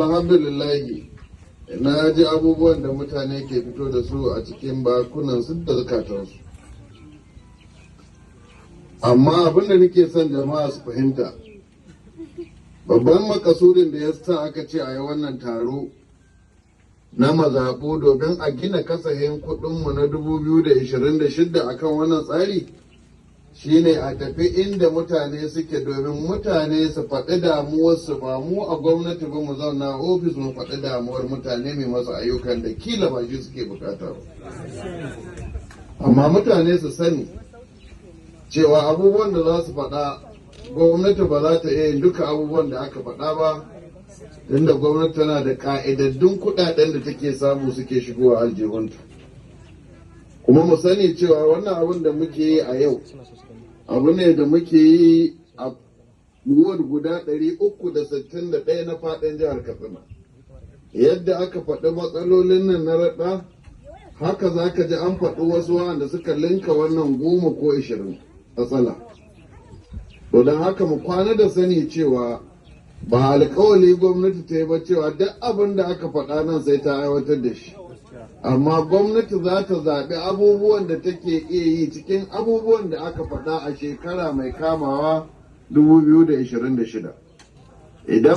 Alhamdulillahi, na ji abubuwan da mutane ke fito da su a cikin bakunansu da zukatansu. Amma abin da nake son jama'a su fahimta, babban makasudin da ya sa aka ce a yi wannan taro na mazaɓu domin a gina kasafin kuɗinmu na 2026 akan wannan tsari, shine a tafi inda mutane suke domin mutane su faɗi damuwarsu, ba mu a gwamnati ba mu zauna ofis mu faɗi damuwar mutane mai masu ayyukan da kila ba shi suke bukata ba. Amma mutane su sani cewa abubuwan da za su faɗa gwamnati ba za ta iya yin duka abubuwan da aka faɗa ba, tunda gwamnati tana da ƙa'idaddun kuɗaɗen da take samu suke shigowa aljihunta. Kuma mu sani cewa wannan abin da muke yi a yau abu ne da muke yi a ward guda 361 na faɗin jihar Katsina. Yadda aka faɗi matsalolin nan na raɗa, haka za ka ji an faɗi wasu wanda suka linka wannan 10 ko 20 matsala. To don haka mu kwana da sani cewa ba alƙawali gwamnati ta yi ba cewa duk abin da aka faɗa nan sai ta aiwatar da shi. Amma gwamnati za ta zaɓi abubuwan da take iya yi cikin abubuwan da aka faɗa a shekara mai kamawa 2026. Idan